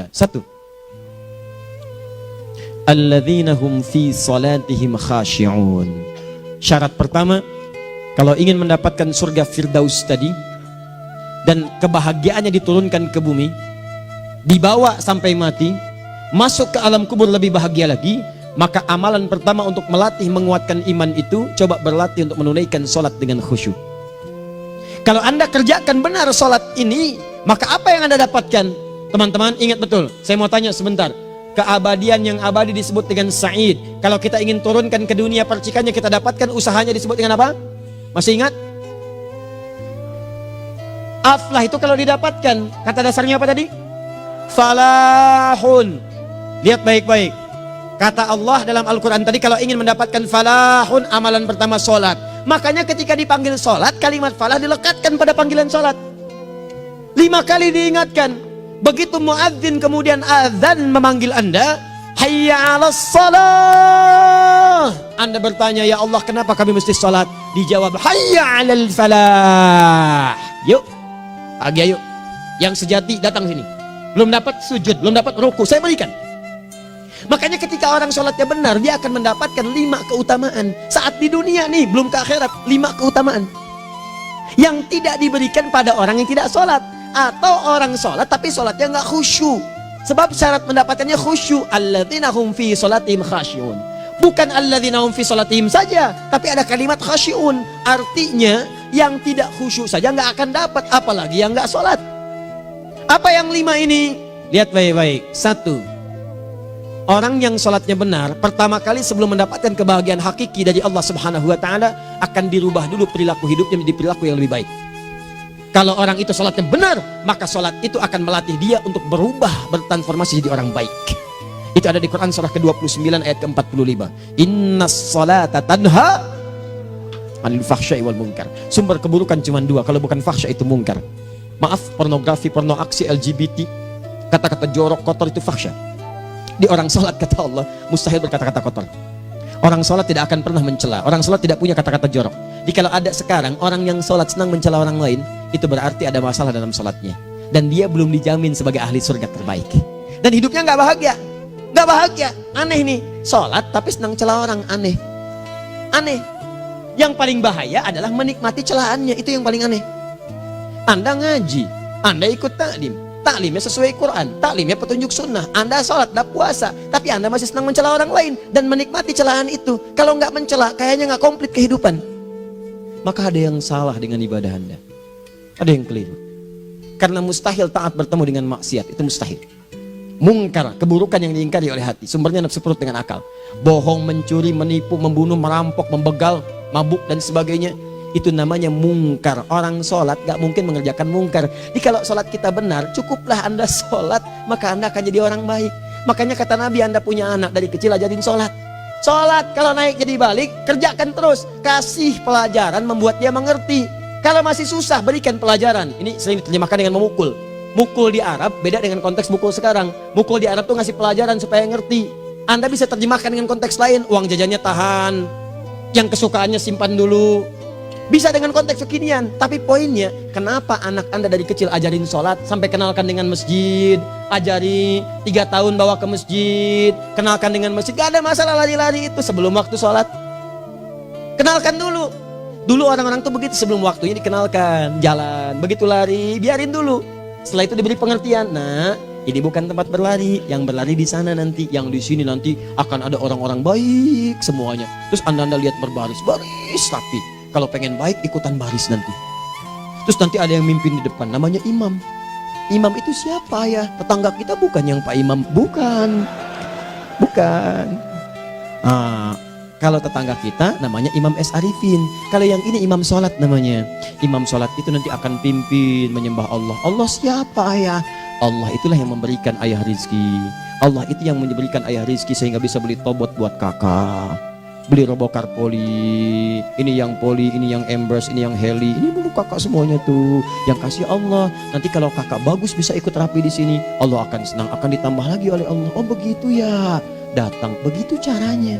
Ta'ala. Satu, alladzina hum fi salatihim khashi'un. Syarat pertama, kalau ingin mendapatkan surga Firdaus tadi dan kebahagiaannya diturunkan ke bumi, dibawa sampai mati, masuk ke alam kubur lebih bahagia lagi, maka amalan pertama untuk melatih menguatkan iman itu, coba berlatih untuk menunaikan sholat dengan khusyuk. Kalau Anda kerjakan benar sholat ini, maka apa yang Anda dapatkan? Teman-teman ingat betul, saya mau tanya sebentar. Keabadian yang abadi disebut dengan sa'id. Kalau kita ingin turunkan ke dunia percikannya kita dapatkan, usahanya disebut dengan apa? Masih ingat? Aflah itu kalau didapatkan, kata dasarnya apa tadi? Falahun. Lihat baik-baik. Kata Allah dalam Al-Quran tadi, kalau ingin mendapatkan falahun, amalan pertama sholat. Makanya ketika dipanggil sholat, kalimat falah dilekatkan pada panggilan sholat. 5 kali diingatkan. Begitu muadzin kemudian azan memanggil Anda, hayya 'alas shalah. Anda bertanya, ya Allah kenapa kami mesti sholat? Dijawab, hayya 'alal falah. Yuk, pagi ayo. Yang sejati datang sini. Belum dapat sujud, belum dapat ruku, saya berikan. Makanya ketika orang sholatnya benar, dia akan mendapatkan 5 keutamaan. Saat di dunia nih, belum ke akhirat, 5 keutamaan yang tidak diberikan pada orang yang tidak sholat. Atau orang sholat tapi sholatnya nggak khusyuk. Sebab syarat mendapatkannya khusyuk. Alladzina hum fi sholatihim khasyi'un. Bukan alladzina hum fi sholatihim saja, tapi ada kalimat khasyi'un. Artinya yang tidak khusyuk saja nggak akan dapat, apalagi yang nggak sholat. Apa yang 5 ini? Lihat baik-baik. 1, orang yang sholatnya benar, pertama kali sebelum mendapatkan kebahagiaan hakiki dari Allah Subhanahu wa Ta'ala, akan dirubah dulu perilaku hidupnya menjadi perilaku yang lebih baik. Kalau orang itu sholatnya benar, maka sholat itu akan melatih dia untuk berubah, bertransformasi jadi orang baik. Itu ada di Quran surah ke-29 ayat ke-45. Innas sholata tanha anil fahsya'i wal munkar. Sumber keburukan cuma 2, kalau bukan fahsya itu munkar. Maaf, pornografi, porno aksi, LGBT, kata-kata jorok, kotor itu fahsya. Di orang sholat kata Allah, mustahil berkata-kata kotor. Orang sholat tidak akan pernah mencela. Orang sholat tidak punya kata-kata jorok. Jadi kalau ada sekarang orang yang sholat senang mencela orang lain, itu berarti ada masalah dalam sholatnya. Dan dia belum dijamin sebagai ahli surga terbaik. Dan hidupnya nggak bahagia. Nggak bahagia. Aneh nih. Sholat tapi senang celah orang. Aneh. Aneh. Yang paling bahaya adalah menikmati celahannya. Itu yang paling aneh. Anda ngaji. Anda ikut taklim. Taklimnya sesuai Quran, taklimnya petunjuk sunnah. Anda sholat, Anda puasa, tapi Anda masih senang mencela orang lain dan menikmati celahan itu. Kalau nggak mencela, kayaknya nggak komplit kehidupan. Maka ada yang salah dengan ibadah Anda. Ada yang keliru. Karena mustahil taat bertemu dengan maksiat, itu mustahil. Mungkar, keburukan yang diingkari oleh hati, sumbernya nafsu perut dengan akal. Bohong, mencuri, menipu, membunuh, merampok, membegal, mabuk dan sebagainya. Itu namanya mungkar. Orang sholat gak mungkin mengerjakan mungkar. Jadi kalau sholat kita benar, cukuplah Anda sholat, maka Anda akan jadi orang baik. Makanya kata Nabi, Anda punya anak dari kecil ajarin sholat. Sholat kalau naik jadi balik, kerjakan terus. Kasih pelajaran membuat dia mengerti. Kalau masih susah, berikan pelajaran. Ini sering diterjemahkan dengan memukul. Mukul di Arab beda dengan konteks mukul sekarang. Mukul di Arab tuh ngasih pelajaran supaya ngerti. Anda bisa terjemahkan dengan konteks lain. Uang jajannya tahan, yang kesukaannya simpan dulu. Bisa dengan konteks kekinian, tapi poinnya kenapa anak Anda dari kecil ajarin sholat sampai kenalkan dengan masjid, ajari 3 tahun bawa ke masjid, kenalkan dengan masjid, gak ada masalah lari-lari itu sebelum waktu sholat. Kenalkan dulu. Dulu orang-orang tuh begitu, sebelum waktunya dikenalkan, jalan, begitu lari, biarin dulu. Setelah itu diberi pengertian, nah ini bukan tempat berlari, yang berlari di sana nanti, yang di sini nanti akan ada orang-orang baik semuanya. Terus Anda lihat berbaris, baris rapi. Kalau pengen baik ikutan baris nanti. Terus nanti ada yang mimpin di depan, namanya imam. Imam itu siapa ya? Tetangga kita bukan yang Pak Imam, bukan. Kalau tetangga kita namanya Imam S. Arifin. Kalau yang ini imam sholat namanya. Imam sholat itu nanti akan pimpin menyembah Allah. Allah siapa ya? Allah itulah yang memberikan ayah rizki. Allah itu yang memberikan ayah rizki sehingga bisa beli tobot buat kakak, beli robokar poli, ini yang poli, ini yang embers, ini yang heli, ini dulu kakak semuanya tuh yang kasih Allah. Nanti kalau kakak bagus bisa ikut rapi di sini, Allah akan senang, akan ditambah lagi oleh Allah. Oh begitu ya, datang, begitu caranya.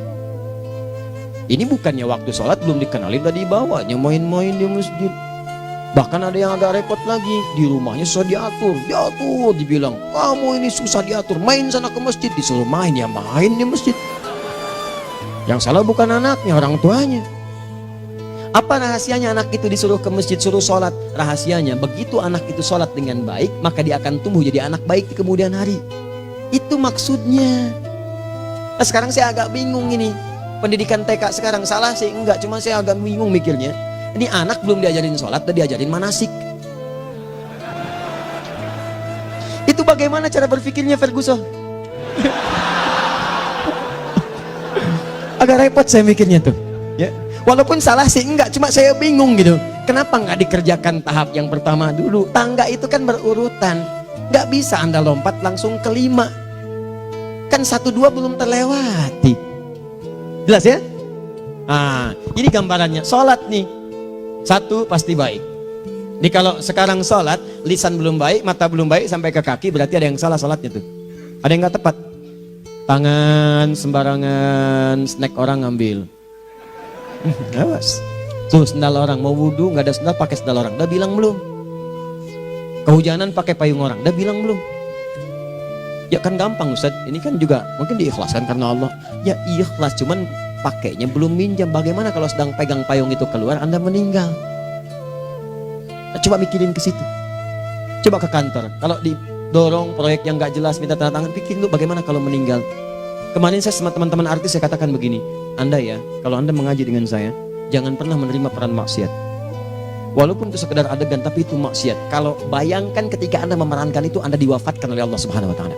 Ini bukannya waktu sholat belum dikenalin udah dibawanya main-main di masjid. Bahkan ada yang agak repot lagi, di rumahnya susah diatur, dibilang, kamu ini susah diatur, main sana ke masjid, disuruh main, ya main di masjid. Yang salah bukan anaknya, orang tuanya. Apa rahasianya anak itu disuruh ke masjid, suruh sholat? Rahasianya, begitu anak itu sholat dengan baik, maka dia akan tumbuh jadi anak baik di kemudian hari. Itu maksudnya. Nah, sekarang saya agak bingung ini, pendidikan TK sekarang salah sih? Enggak, cuma saya agak bingung mikirnya. Ini anak belum diajarin sholat, udah diajarin manasik. Itu bagaimana cara berpikirnya Ferguson? Agak repot saya mikirnya tuh. Ya, walaupun salah sih enggak, cuma saya bingung gitu. Kenapa nggak dikerjakan tahap yang pertama dulu? Tangga itu kan berurutan, nggak bisa Anda lompat langsung ke 5. Kan 1, 2 belum terlewati. Jelas ya? Nah, ini gambarannya. Sholat nih. 1 pasti baik. Jadi kalau sekarang sholat, lisan belum baik, mata belum baik sampai ke kaki, berarti ada yang salah sholatnya tuh. Ada yang nggak tepat. Tangan sembarangan, snack orang ngambil. Awas. Tuh sendal orang, mau wudhu nggak ada sendal, pakai sendal orang. Udah bilang belum? Kehujanan pakai payung orang. Udah bilang belum? Ya kan gampang Ustaz. Ini kan juga mungkin diikhlaskan karena Allah. Ya ikhlas, cuman pakainya belum minjam. Bagaimana kalau sedang pegang payung itu keluar, Anda meninggal? Nah, coba mikirin ke situ. Coba ke kantor. Kalau didorong proyek yang nggak jelas, minta tanda tangan, pikirin dulu bagaimana kalau meninggal. Kemarin saya sama teman-teman artis saya katakan begini, Anda ya, kalau Anda mengaji dengan saya, jangan pernah menerima peran maksiat. Walaupun itu sekedar adegan, tapi itu maksiat. Kalau bayangkan ketika Anda memerankan itu, Anda diwafatkan oleh Allah Subhanahu Wa Taala.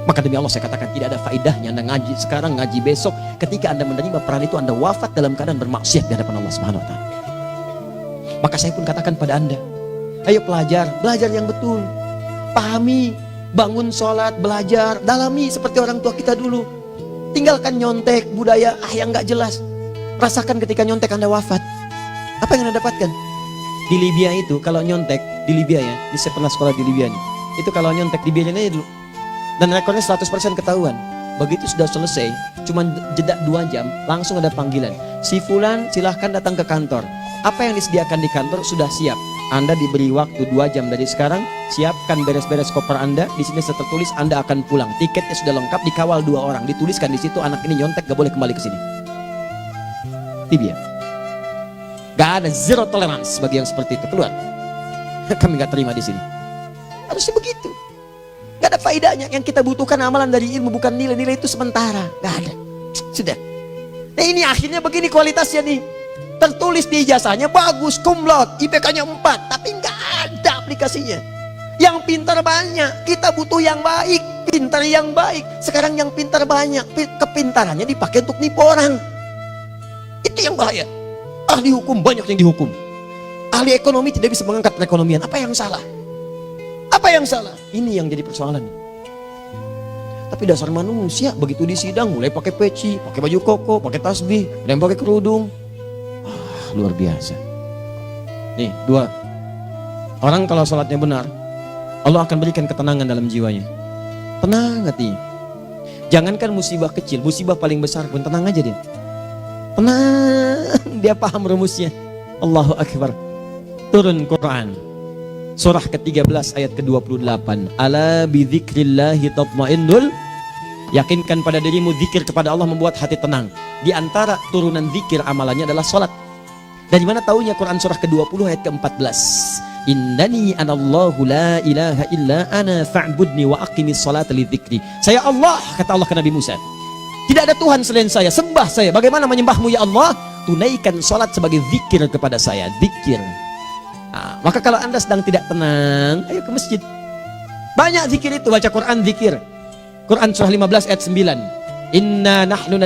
Maka demi Allah saya katakan tidak ada faedahnya Anda ngaji sekarang, ngaji besok. Ketika Anda menerima peran itu, Anda wafat dalam keadaan bermaksiat di hadapan Allah Subhanahu Wa Taala. Maka saya pun katakan pada Anda, ayo belajar yang betul, pahami, bangun sholat, belajar, dalami seperti orang tua kita dulu. Tinggalkan nyontek budaya yang nggak jelas. Rasakan ketika nyontek Anda wafat, apa yang Anda dapatkan? Di Libya itu kalau nyontek, di Libya ya, saya pernah sekolah di Libya nih, itu kalau nyontek dibiarin aja dulu. Dan rekornya 100% ketahuan. Begitu sudah selesai, cuma jeda 2 jam, langsung ada panggilan. Si Fulan silahkan datang ke kantor. Apa yang disediakan di kantor sudah siap. Anda diberi waktu 2 jam dari sekarang, siapkan beres-beres koper Anda. Di sini tertulis Anda akan pulang. Tiketnya sudah lengkap, dikawal 2 orang. Dituliskan di situ anak ini nyontek gak boleh kembali ke sini. Libya. Gak ada, zero tolerance bagi yang seperti itu. Keluar. Kami gak terima di sini. Harusnya begitu. Gak ada faedahnya. Yang kita butuhkan amalan dari ilmu, bukan nilai-nilai itu sementara. Gak ada. Sudah. Nah ini akhirnya begini kualitasnya nih. Tertulis di ijazahnya bagus, cum laude, IPK-nya 4, tapi gak ada aplikasinya. Yang pintar banyak, kita butuh yang baik, pintar yang baik. Sekarang yang pintar banyak, kepintarannya dipakai untuk nipu orang. Itu yang bahaya. Ahli hukum banyak yang dihukum. Ahli ekonomi tidak bisa mengangkat perekonomian. Apa yang salah? Apa yang salah? Ini yang jadi persoalan. Tapi dasar manusia begitu di sidang mulai pakai peci, pakai baju koko, pakai tasbih, ada yang pakai kerudung. Luar biasa. Nih, 2. Orang kalau sholatnya benar, Allah akan berikan ketenangan dalam jiwanya. Tenang hatinya. Jangankan musibah kecil, musibah paling besar pun tenang aja dia. Tenang, dia paham rumusnya. Allahu Akbar. Turun Quran. Surah ke-13 ayat ke-28. Ala bidzikrillahi tatmainnul. Yakinkan pada dirimu, zikir kepada Allah membuat hati tenang. Di antara turunan zikir amalannya adalah sholat. Dari mana taunya? Quran surah ke-20 ayat ke-14. Innani anallahu la ilaha illa ana fa'budni wa aqimis salata lidzikri. Saya Allah, kata Allah ke Nabi Musa. Tidak ada Tuhan selain saya, sembah saya. Bagaimana menyembahmu ya Allah? Tunaikan salat sebagai zikir kepada saya, zikir. Nah, maka kalau Anda sedang tidak tenang, ayo ke masjid. Banyak zikir itu, baca Quran zikir. Quran surah 15 ayat 9. Inna nahnu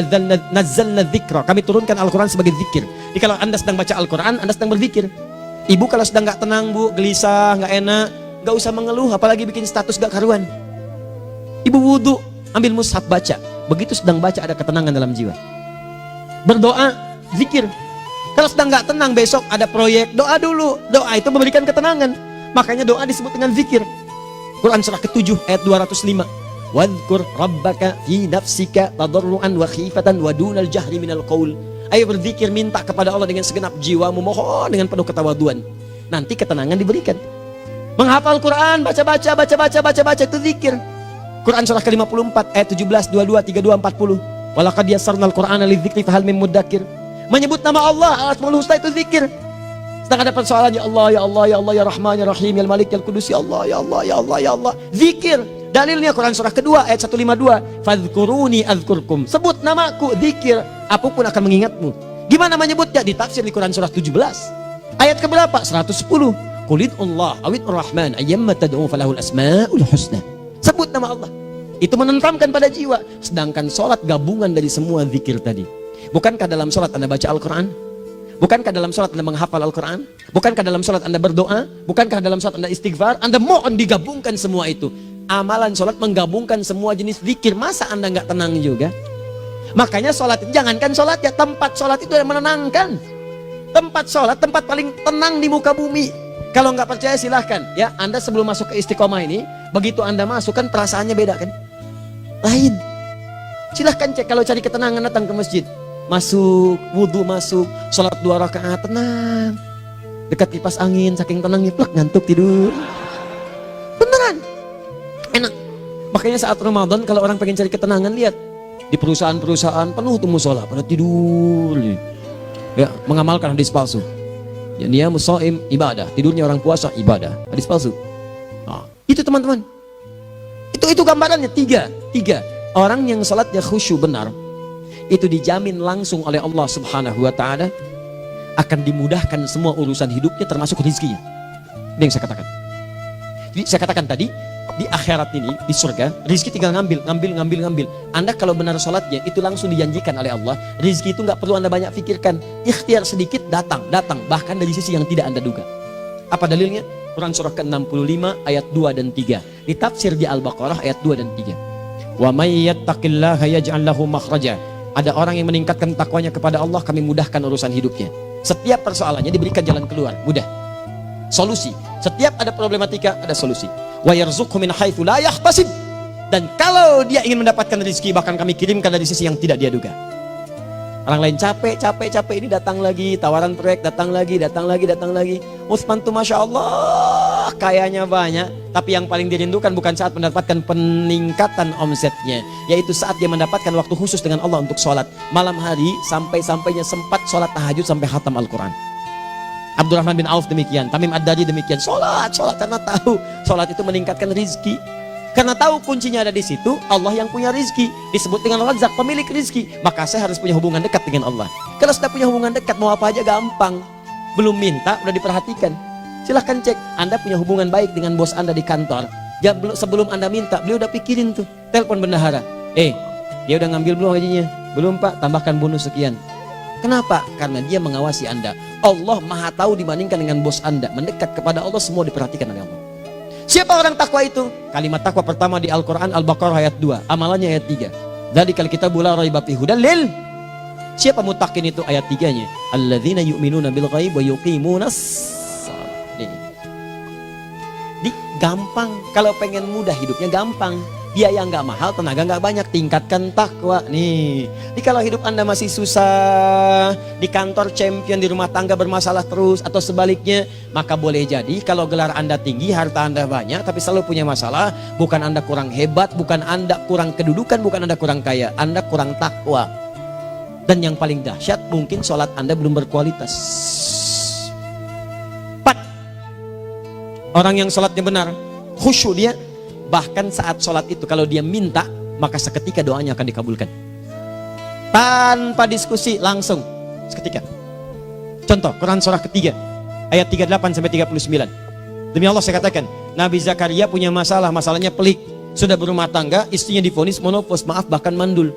nazzalna dzikra. Kami turunkan Al-Quran sebagai zikir. Jadi kalau Anda sedang baca Al-Quran, Anda sedang berzikir. Ibu kalau sedang gak tenang bu, gelisah, gak enak, gak usah mengeluh, apalagi bikin status gak karuan. Ibu wudhu, ambil mushaf baca. Begitu sedang baca ada ketenangan dalam jiwa. Berdoa, zikir. Kalau sedang gak tenang besok ada proyek, doa dulu. Doa itu memberikan ketenangan. Makanya doa disebut dengan zikir. Quran surah ke-7 ayat 205. Wadhkur rabbaka fi nafsika tadarruan wa khifatan wa dunal jahri minal qaul. Ayo berzikir, minta kepada Allah dengan segenap jiwamu, mohon dengan penuh ketawaduan. nanti ketenangan diberikan. Menghafal Quran, baca itu zikir. Quran surah ke-54 ayat 17, 22, 32, 40. Walaqad yassarnal Qur'ana lidzikri fahal mim muddakir. Menyebut nama Allah, Al-Asmaul Husna itu zikir. Sedang ada persoalan, ya Allah, ya Allah, ya Allah, ya Rahman, ya Rahim, ya Malik, ya Qudus, ya Allah, ya Allah, ya Allah, ya Allah. Zikir. Dalilnya Quran surah kedua ayat 152. Fadhkuruni adzkurkum. Sebut namaku, zikir. Apapun akan mengingatmu. Gimana menyebutnya? Ditafsir di Quran surah 17. Ayat keberapa? 110. Qulid Allah awid Rahman ayyamma tad'u falahul asmaul husna. Sebut nama Allah. Itu menenteramkan pada jiwa. Sedangkan sholat gabungan dari semua zikir tadi. Bukankah dalam sholat Anda baca Al-Quran? Bukankah dalam sholat Anda menghafal Al-Quran? Bukankah dalam sholat Anda berdoa? Bukankah dalam sholat Anda istighfar? Anda mohon digabungkan semua itu. Amalan sholat menggabungkan semua jenis zikir. Masa Anda nggak tenang juga? Makanya sholat, jangankan sholat ya, tempat sholat itu yang menenangkan. Tempat sholat, tempat paling tenang di muka bumi. Kalau nggak percaya silahkan ya, Anda sebelum masuk ke Istiqomah ini, begitu Anda masuk kan perasaannya beda kan? Lain. Silahkan cek, kalau cari ketenangan datang ke masjid. Masuk, wudhu masuk, sholat 2 rakaat tenang. Dekat kipas angin, saking tenangnya plak ngantuk tidur. Beneran. Enak. Makanya saat Ramadan kalau orang pengen cari ketenangan, lihat di perusahaan-perusahaan penuh tuh musola pada tidur. Ya, mengamalkan hadis palsu. Ya, dia musoim ibadah, tidurnya orang puasa ibadah, hadis palsu. Nah, itu teman-teman. Itu gambarannya tiga. Orang yang salatnya khusyuk benar, itu dijamin langsung oleh Allah Subhanahu wa taala akan dimudahkan semua urusan hidupnya termasuk rezekinya. Ini yang saya katakan. Jadi saya katakan tadi, di akhirat ini, di surga, rezeki tinggal ngambil. Anda kalau benar sholatnya, itu langsung dijanjikan oleh Allah. Rezeki itu nggak perlu Anda banyak pikirkan. Ikhtiar sedikit, datang. Bahkan dari sisi yang tidak Anda duga. Apa dalilnya? Quran surah ke-65 ayat 2 dan 3. Ditafsir di Al-Baqarah ayat 2 dan 3. Wa may yattaqillaha yaj'al lahu makhraja. Ada orang yang meningkatkan takwanya kepada Allah, kami mudahkan urusan hidupnya. Setiap persoalannya diberikan jalan keluar, mudah. Solusi. Setiap ada problematika, ada solusi. Wa yarzuqhu min haitsu la yahtasib. Dan kalau dia ingin mendapatkan rezeki, bahkan kami kirimkan dari sisi yang tidak dia duga. Orang lain capek ini datang lagi, tawaran proyek datang lagi. Utsman tuh Masya Allah kayanya banyak, tapi yang paling dirindukan bukan saat mendapatkan peningkatan omsetnya, yaitu saat dia mendapatkan waktu khusus dengan Allah untuk sholat malam hari, sampai-sampainya sempat sholat tahajud sampai khatam Al-Quran. Abdurrahman bin Auf demikian, Tamim Ad-Dari demikian, sholat karena tahu sholat itu meningkatkan rizki. Karena tahu kuncinya ada di situ, Allah yang punya rizki, disebut dengan Razak, pemilik rizki. Maka saya harus punya hubungan dekat dengan Allah. Kalau sudah punya hubungan dekat, mau apa aja gampang. Belum minta, udah diperhatikan. Silahkan cek, Anda punya hubungan baik dengan bos Anda di kantor. Ya, sebelum Anda minta, beliau udah pikirin tuh. Telepon bendahara, dia udah ngambil belum gajinya? Belum Pak, tambahkan bonus sekian. Kenapa? Karena dia mengawasi Anda. Allah maha tahu dibandingkan dengan bos Anda. Mendekat kepada Allah, semua diperhatikan oleh Allah. Siapa orang takwa itu? Kalimat takwa pertama di Al-Quran Al-Baqarah ayat 2, amalannya ayat 3. Dzalikal kitabu la raiba fihi hudal lil. Siapa mutakin itu? Ayat 3-nya. Alladzina yu'minuna bil ghaib wa yuqimunas shalah. Di gampang, kalau pengen mudah hidupnya gampang. Biaya nggak mahal, tenaga nggak banyak, tingkatkan takwa nih. Jadi kalau hidup Anda masih susah, di kantor champion, di rumah tangga bermasalah terus, atau sebaliknya, maka boleh jadi kalau gelar Anda tinggi, harta Anda banyak, tapi selalu punya masalah. Bukan Anda kurang hebat, bukan Anda kurang kedudukan, bukan Anda kurang kaya, Anda kurang takwa. Dan yang paling dahsyat, mungkin sholat Anda belum berkualitas. 4. Orang yang sholatnya benar, khusyuk dia. Bahkan saat sholat itu kalau dia minta, maka seketika doanya akan dikabulkan. Tanpa diskusi, langsung seketika. Contoh, Quran surah ketiga ayat 38-39. Demi Allah saya katakan, Nabi Zakaria punya masalah, masalahnya pelik. Sudah berumah tangga, istrinya divonis monopos, maaf bahkan mandul.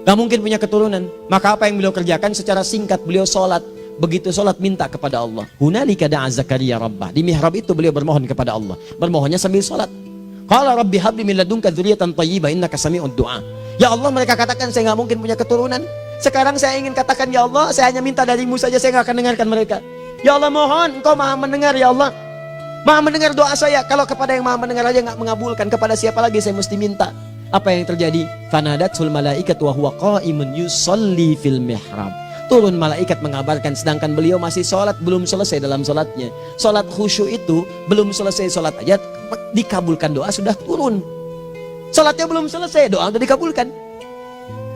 Gak mungkin punya keturunan. Maka apa yang beliau kerjakan? Secara singkat beliau sholat. Begitu sholat minta kepada Allah. Hunalika da'a Zakaria rabbah. Di mihrab itu beliau bermohon kepada Allah. Bermohonnya sambil sholat. Qala rabbi habli min ladunka dzurriyyatan thayyibah innaka sami'ud du'a. Ya Allah, mereka katakan saya nggak mungkin punya keturunan. Sekarang saya ingin katakan, ya Allah, saya hanya minta darimu saja, saya nggak akan dengarkan mereka. Ya Allah, mohon Engkau maha mendengar, ya Allah. Maha mendengar doa saya. Kalau kepada yang maha mendengar aja nggak mengabulkan, kepada siapa lagi saya mesti minta? Apa yang terjadi? Fanadatul malaikatu wa huwa qa'imun yusolli fil mihrab. turun malaikat mengabarkan, sedangkan beliau masih sholat, belum selesai dalam sholatnya. Sholat khusyuk itu belum selesai sholat aja dikabulkan, doa sudah turun. Sholatnya belum selesai, doa sudah dikabulkan.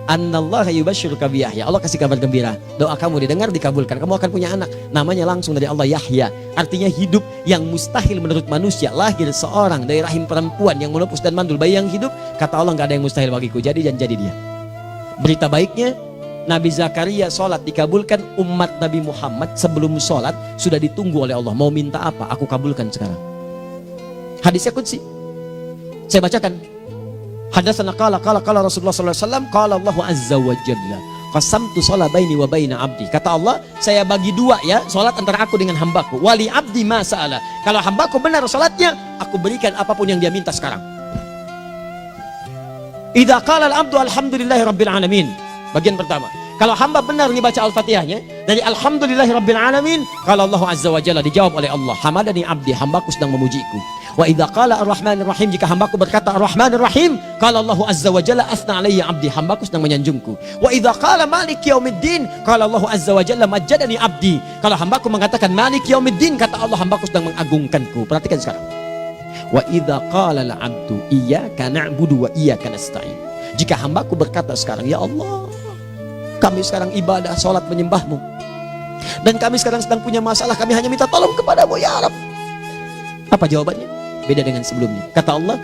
Annallaha yubashshiruka bi Yahya. Allah kasih kabar gembira, doa kamu didengar, dikabulkan, kamu akan punya anak, namanya langsung dari Allah Yahya, artinya hidup yang mustahil menurut manusia. Lahir seorang dari rahim perempuan yang menepus dan mandul, bayi yang hidup, kata Allah nggak ada yang mustahil bagiku, jadi dan jadi dia. Berita baiknya, Nabi Zakaria sholat dikabulkan. Umat Nabi Muhammad sebelum sholat sudah ditunggu oleh Allah, mau minta apa aku kabulkan sekarang. Hadisnya qudsi, saya bacakan. Hadatsana qala Rasulullah sallallahu alaihi wasallam, qala Allahu azza wa jalla, qasamtu shalah baini wa baina abdi. Kata Allah, saya bagi dua ya salat antara aku dengan hambaku. Wali abdi ma sa'ala. Kalau hambaku benar salatnya, aku berikan apapun yang dia minta sekarang. Idza qala al-abdu alhamdulillahi rabbil alamin. Bagian pertama, kalau hamba benar dibaca Al-Fatihahnya dari alhamdulillahi rabbil alamin, kalau Allah azza wa jalla dijawab oleh Allah, hamadani abdi, hambaku sedang memujiku. Wa idza qala ar-rahmanir rahim, jika hambaku berkata ar-rahmanir rahim, qala Allah azza wa jalla asna alayya abdi, hambaku sedang menyanjungku. Wa idza qala maliki yaumiddin, qala Allah azza wa jalla majjadani abdi, kalau hambaku mengatakan maliki yaumiddin, kata Allah hambaku sedang mengagungkanku. Perhatikan sekarang. Wa idza qala al-abdu iyyaka na'budu wa iyyaka nasta'in, jika hambaku berkata sekarang, ya Allah, kami sekarang ibadah, salat menyembahmu, dan kami sekarang sedang punya masalah, kami hanya minta tolong kepadamu ya Rabb. Apa jawabannya? Beda dengan sebelumnya. Kata Allah,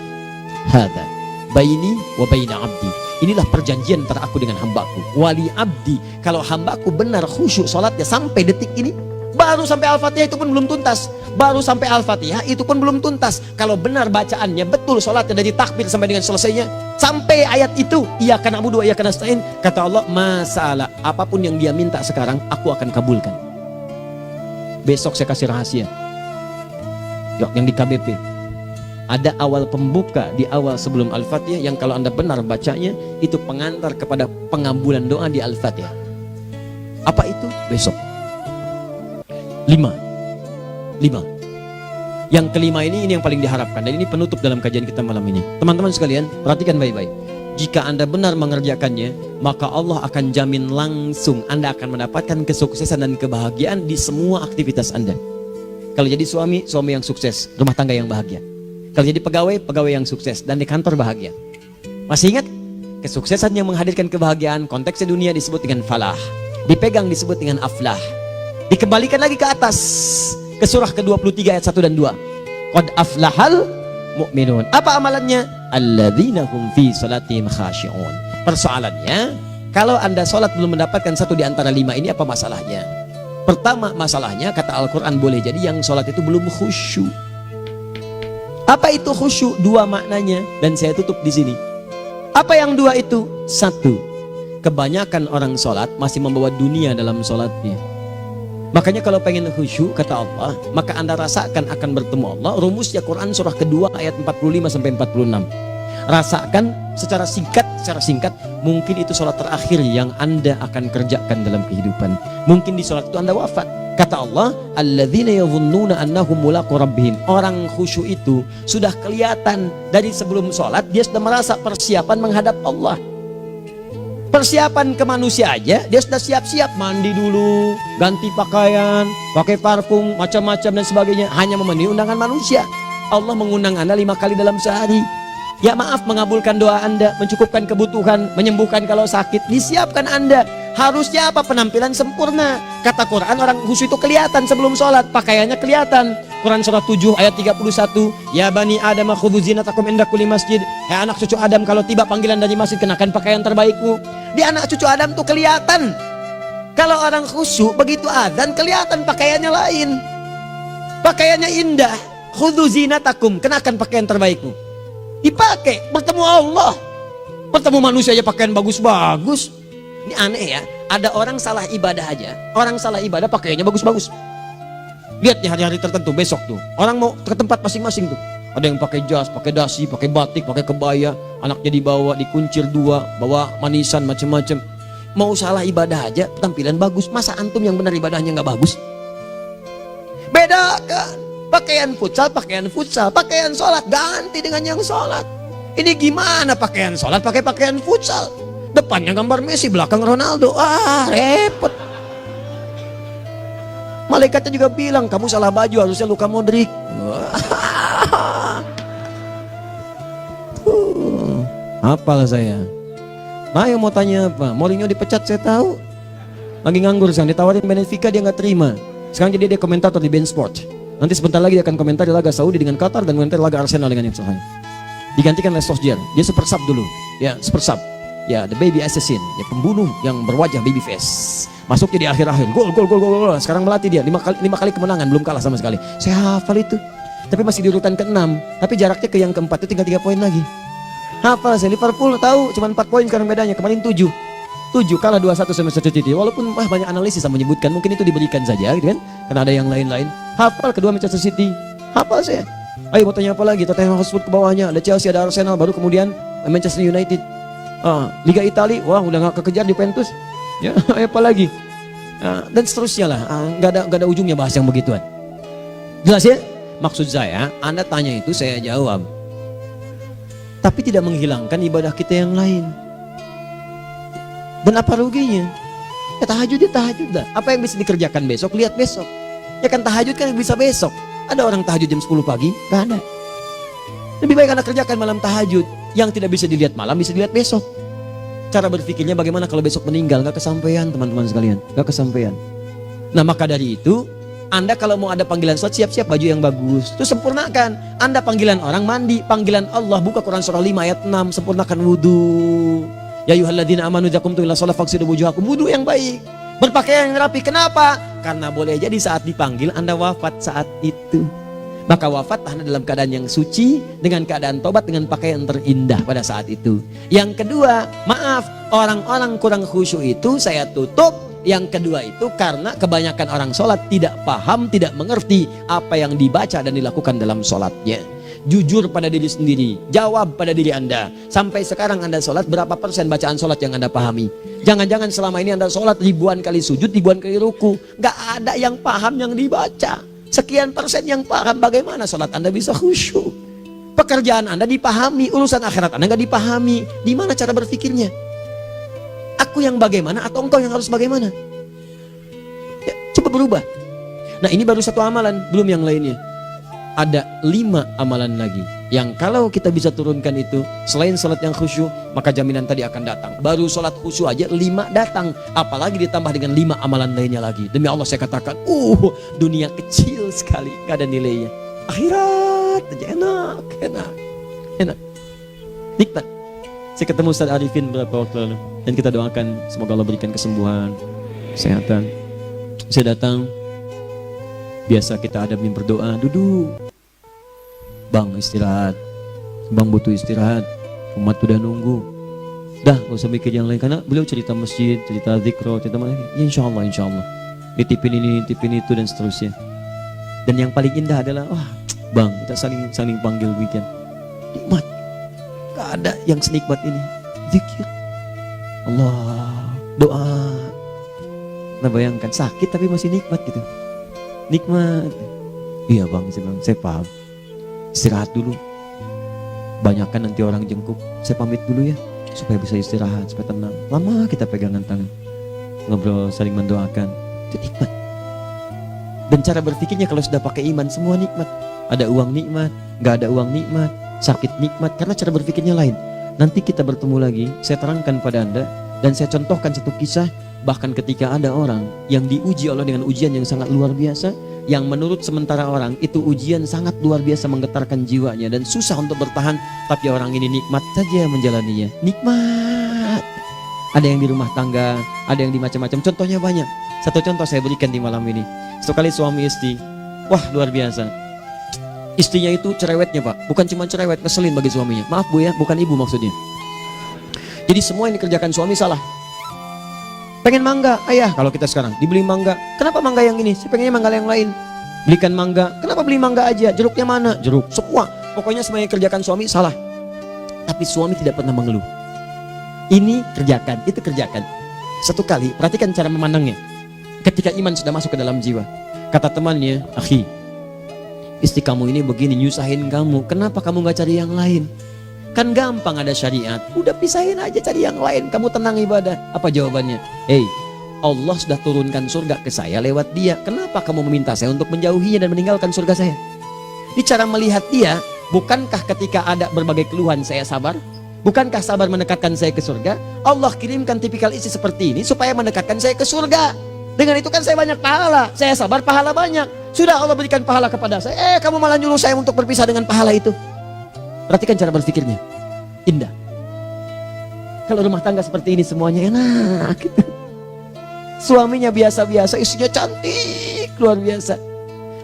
hadza baini wa baina abdi, inilah perjanjian antara aku dengan hambaku. Wali abdi, kalau hambaku benar khusyuk salatnya sampai detik ini, baru sampai Al-Fatihah itu pun belum tuntas. Baru sampai Al-Fatihah itu pun belum tuntas. Kalau benar bacaannya betul, salatnya dari takbir sampai dengan selesainya, sampai ayat itu, iyyaka na'budu wa iyyaka nasta'in, kata Allah, masalah apapun yang dia minta sekarang, aku akan kabulkan. Besok saya kasih rahasia. Yuk, yang di KBP ada awal pembuka di awal sebelum Al-Fatihah yang kalau Anda benar bacanya itu pengantar kepada pengabulan doa di Al-Fatihah. Apa itu? Besok. 5. Yang kelima ini yang paling diharapkan, dan ini penutup dalam kajian kita malam ini. Teman-teman sekalian, perhatikan baik-baik. Jika Anda benar mengerjakannya, maka Allah akan jamin langsung Anda akan mendapatkan kesuksesan dan kebahagiaan di semua aktivitas Anda. Kalau jadi suami, suami yang sukses, rumah tangga yang bahagia. Kalau jadi pegawai, pegawai yang sukses, dan di kantor bahagia. Masih ingat? Kesuksesan yang menghadirkan kebahagiaan, konteksnya dunia disebut dengan falah, dipegang disebut dengan aflah. Dikembalikan lagi ke atas, ke surah ke-23 ayat 1 dan 2. Qad aflahal mu'minun. Apa amalannya? Alladzina hum fi salatihim khashi'un. Persoalannya, kalau Anda salat belum mendapatkan satu di antara 5 ini, apa masalahnya? Pertama masalahnya, kata Al-Quran, boleh jadi yang salat itu belum khusyuk. Apa itu khusyuk? 2 maknanya, dan saya tutup di sini. Apa yang 2 itu? 1, kebanyakan orang salat masih membawa dunia dalam salatnya. Makanya kalau pengen khusyuk, kata Allah, maka Anda rasakan akan bertemu Allah. Rumusnya Quran surah kedua ayat 45 sampai 46. Rasakan secara singkat, mungkin itu sholat terakhir yang Anda akan kerjakan dalam kehidupan. Mungkin di sholat itu Anda wafat. Kata Allah, alladzina yadhunnuna annahum mulaqu rabbihim. Orang khusyuk itu sudah kelihatan dari sebelum sholat, dia sudah merasa persiapan menghadap Allah. Persiapan ke manusia aja, dia sudah siap-siap, mandi dulu, ganti pakaian, pakai parfum, macam-macam dan sebagainya, hanya memenuhi undangan manusia. Allah mengundang Anda 5 kali dalam sehari. Ya maaf, mengabulkan doa Anda, mencukupkan kebutuhan, menyembuhkan kalau sakit, disiapkan Anda. Harusnya apa? Penampilan sempurna. Kata Quran, orang khusyuk itu kelihatan sebelum sholat, pakaiannya kelihatan. Quran surah 7 ayat 31, ya bani Adam khudhu zinatakum inda kulli masjid. Hai anak cucu Adam, kalau tiba panggilan dari masjid, kenakan pakaian terbaikmu. Di anak cucu Adam tuh kelihatan. Kalau orang khusyuk begitu azan kelihatan pakaiannya lain. Pakaiannya indah. Khudhu zinatakum, kenakan pakaian terbaikmu. Dipakai, bertemu Allah. Bertemu manusia aja pakaian bagus-bagus. Ini aneh ya, ada orang salah ibadah aja. Orang salah ibadah pakaiannya bagus-bagus. Lihat di hari-hari tertentu, besok tuh orang mau ke tempat masing-masing tuh. Ada yang pakai jas, pakai dasi, pakai batik, pakai kebaya, anaknya dibawa, dikuncir 2, bawa manisan macam-macam. Mau salah ibadah aja, tampilan bagus. Masa antum yang benar ibadahnya nggak bagus? Bedakan pakaian futsal, pakaian sholat ganti dengan yang sholat. Ini gimana pakaian sholat pakai pakaian futsal? Depannya gambar Messi, belakang Ronaldo. Repot. Malaikatnya juga bilang, kamu salah baju, harusnya Luka Modric. Hafal saya. Ayo mau tanya apa? Mourinho dipecat saya tahu. Lagi nganggur sekarang, ditawarin Benfica dia nggak terima. Sekarang jadi dia komentator di beIN Sport. Nanti sebentar lagi dia akan komentar di laga Saudi dengan Qatar dan komentar laga Arsenal dengan Inter. Digantikan oleh Solskjaer. Dia super sub dulu. Ya, super sub. Ya, the baby assassin, ya pembunuh yang berwajah baby face. Masuk jadi akhir-akhir, gol. Sekarang melatih dia 5 kali kemenangan, belum kalah sama sekali. Saya hafal itu. Tapi masih di urutan ke-6, tapi jaraknya ke yang keempat itu tinggal 3 poin lagi. Hafal saya. Liverpool tahu cuma 4 poin sekarang bedanya, kemarin 7 kalah 2-1 sama Manchester City. Walaupun banyak analisis yang menyebutkan mungkin itu diberikan saja gitu kan, karena ada yang lain-lain. Hafal kedua Manchester City. Hafal saya. Ayo mau tanya apa lagi? Tottenham Hotspur ke bawahnya, ada Chelsea, ada Arsenal, baru kemudian Manchester United. Liga Italia, wah udah gak kekejar Juventus. Ya, apa lagi? Dan seterusnya lah. Gak ada ujungnya bahas yang begituan. Jelas ya? Maksud saya, Anda tanya itu saya jawab. Tapi tidak menghilangkan ibadah kita yang lain. Dan apa ruginya? Ya tahajud dah. Apa yang bisa dikerjakan besok, lihat besok. Ya kan tahajud kan bisa besok. Ada orang tahajud jam 10 pagi? Gak ada. Lebih baik Anda kerjakan malam tahajud. Yang tidak bisa dilihat malam bisa dilihat besok. Cara berpikirnya bagaimana kalau besok meninggal? Gak kesampaian teman-teman sekalian. Gak kesampaian. Nah maka dari itu, Anda kalau mau ada panggilan sholat, siap-siap baju yang bagus. Itu sempurnakan. Anda panggilan orang mandi, panggilan Allah, buka Quran surah 5 ayat 6, sempurnakan wudu. Ya ayyuhalladzina amanu idza qumtum ila shalah faghsilu wujuhakum. Wudu yang baik. Berpakaian yang rapi. Kenapa? Karena boleh jadi saat dipanggil Anda wafat saat itu. Maka wafat Anda dalam keadaan yang suci, dengan keadaan tobat, dengan pakaian terindah pada saat itu. Yang kedua, maaf, orang-orang kurang khusyuk itu saya tutup. Yang kedua itu karena kebanyakan orang sholat tidak paham, tidak mengerti apa yang dibaca dan dilakukan dalam sholatnya. Jujur pada diri sendiri, jawab pada diri Anda. Sampai sekarang Anda sholat, berapa persen bacaan sholat yang Anda pahami? Jangan-jangan selama ini Anda sholat ribuan kali sujud, ribuan kali ruku. Gak ada yang paham yang dibaca. Sekian persen yang paham, bagaimana sholat Anda bisa khusyuk? Pekerjaan Anda dipahami, urusan akhirat Anda gak dipahami. Di mana cara berpikirnya? Aku yang bagaimana atau engkau yang harus bagaimana? Ya, coba berubah. Nah ini baru satu amalan, belum yang lainnya. Ada 5 amalan lagi yang kalau kita bisa turunkan itu, selain salat yang khusyuk, maka jaminan tadi akan datang. Baru salat khusyuk aja 5 datang, apalagi ditambah dengan 5 amalan lainnya lagi. Demi Allah saya katakan, dunia kecil sekali, gak ada nilainya. Akhirat aja enak, nikmat. Saya ketemu Ustaz Arifin beberapa waktu lalu, dan kita doakan semoga Allah berikan kesembuhan, kesehatan. Saya datang, biasa kita adamin berdoa, duduk. Bang istirahat, bang butuh istirahat, umat udah nunggu. Dah gak usah mikir yang lain, karena beliau cerita masjid, cerita zikro, cerita mana. Ya insya Allah, nitipin ini, nitipin itu dan seterusnya. Dan yang paling indah adalah, bang kita saling panggil weekend. Nikmat, gak ada yang senikmat ini. Zikir, Allah, doa. Nah bayangkan sakit tapi masih nikmat gitu. Nikmat. Iya bang, saya paham. Istirahat dulu. Banyakkan nanti orang jengkuk. Saya pamit dulu ya, supaya bisa istirahat, supaya tenang. Lama kita pegangan tangan, ngobrol, saling mendoakan. Itu nikmat. Dan cara berpikirnya kalau sudah pakai iman, semua nikmat. Ada uang nikmat, gak ada uang nikmat, sakit nikmat. Karena cara berpikirnya lain. Nanti kita bertemu lagi, saya terangkan pada Anda. Dan saya contohkan satu kisah. Bahkan ketika ada orang yang diuji Allah dengan ujian yang sangat luar biasa, yang menurut sementara orang itu ujian sangat luar biasa menggetarkan jiwanya dan susah untuk bertahan, tapi orang ini nikmat saja menjalaninya. Nikmat. Ada yang di rumah tangga, ada yang di macam-macam. Contohnya banyak. Satu contoh saya berikan di malam ini. Satu kali suami istri, wah luar biasa. Istrinya itu cerewetnya Pak, bukan cuma cerewet, ngeselin bagi suaminya. Maaf Bu ya, bukan ibu maksudnya. Jadi semua yang dikerjakan suami salah. Pengen mangga, ayah kalau kita sekarang dibeli mangga. Kenapa mangga yang ini? Saya pengennya mangga yang lain. Belikan mangga. Kenapa beli mangga aja? Jeruknya mana? Jeruk. Semua. Pokoknya semua yang kerjakan suami salah. Tapi suami tidak pernah mengeluh. Ini kerjakan, itu kerjakan. Satu kali, perhatikan cara memandangnya. Ketika iman sudah masuk ke dalam jiwa. Kata temannya, akhi, istri kamu ini begini, nyusahin kamu. Kenapa kamu gak cari yang lain? Kan gampang ada syariat. Udah pisahin aja, cari yang lain. Kamu tenang ibadah. Apa jawabannya? Allah sudah turunkan surga ke saya lewat dia. Kenapa kamu meminta saya untuk menjauhinya dan meninggalkan surga saya? Ini cara melihat dia. Bukankah ketika ada berbagai keluhan saya sabar? Bukankah sabar mendekatkan saya ke surga? Allah kirimkan tipikal istri seperti ini supaya mendekatkan saya ke surga. Dengan itu kan saya banyak pahala. Saya sabar, pahala banyak. Sudah Allah berikan pahala kepada saya. Kamu malah nyuruh saya untuk berpisah dengan pahala itu. Perhatikan cara berpikirnya. Indah. Kalau rumah tangga seperti ini semuanya enak gitu. Suaminya biasa-biasa, istrinya cantik, luar biasa.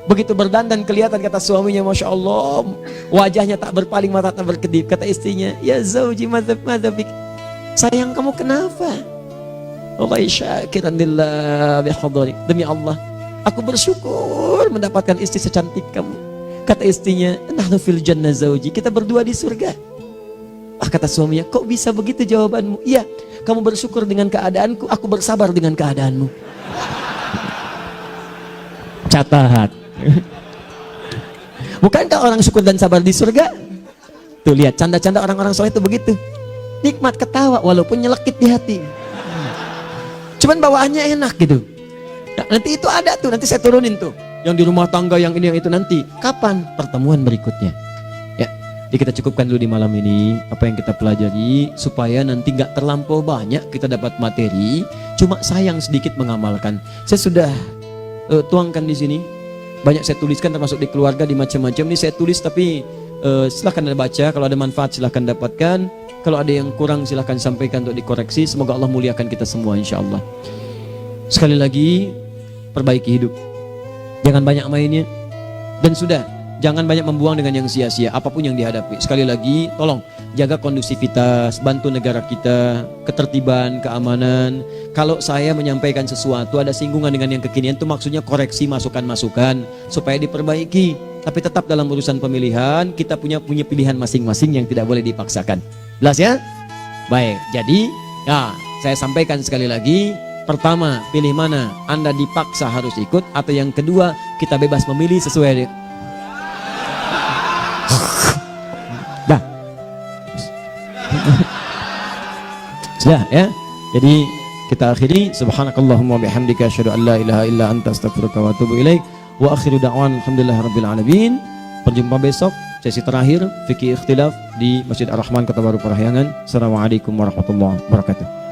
Begitu berdandan kelihatan, kata suaminya, Masya Allah, wajahnya tak berpaling, mata tak berkedip. Kata istrinya, ya zauji madhabik, sayang kamu kenapa? Allah syakiran lillah bihadari. Demi Allah, aku bersyukur mendapatkan istri secantik kamu. Kata istrinya, nahnu fil jannah zauji, kita berdua di surga. Kata suaminya, kok bisa begitu jawabanmu? Iya, kamu bersyukur dengan keadaanku, aku bersabar dengan keadaanmu. Catat. Bukankah orang syukur dan sabar di surga? Tuh lihat, canda-canda orang-orang soleh itu begitu. Nikmat ketawa walaupun nyelekit di hati. Cuman bawaannya enak gitu. Nah, nanti itu ada tuh, nanti saya turunin tuh. Yang di rumah tangga, yang ini, yang itu nanti. Kapan? Pertemuan berikutnya. Ya, jadi kita cukupkan dulu di malam ini apa yang kita pelajari supaya nanti nggak terlampau banyak kita dapat materi. Cuma sayang sedikit mengamalkan. Saya sudah tuangkan di sini. Banyak saya tuliskan termasuk di keluarga, di macam-macam. Ini saya tulis tapi silahkan Anda baca. Kalau ada manfaat silahkan dapatkan. Kalau ada yang kurang silahkan sampaikan untuk dikoreksi. Semoga Allah muliakan kita semua insya Allah. Sekali lagi, perbaiki hidup. Jangan banyak mainnya. Dan sudah, jangan banyak membuang dengan yang sia-sia apapun yang dihadapi. Sekali lagi, tolong jaga kondusivitas, bantu negara kita, ketertiban, keamanan. Kalau saya menyampaikan sesuatu ada singgungan dengan yang kekinian, itu maksudnya koreksi masukan-masukan supaya diperbaiki. Tapi tetap dalam urusan pemilihan kita punya pilihan masing-masing yang tidak boleh dipaksakan. Jelas ya? Baik, jadi saya sampaikan sekali lagi. Pertama, pilih mana? Anda dipaksa harus ikut, atau yang kedua, kita bebas memilih sesuai. Dah. Sudah ya. Jadi kita akhiri, subhanakallahumma bihamdika asyhadu an la ilaha illa anta astaghfiruka wa atubu ilaik. Wa akhiru da'wan alhamdulillahirabbil alamin. Berjumpa besok sesi terakhir fikih ikhtilaf di Masjid Ar-Rahman Kota Baru Parahyangan. Assalamualaikum warahmatullahi wabarakatuh.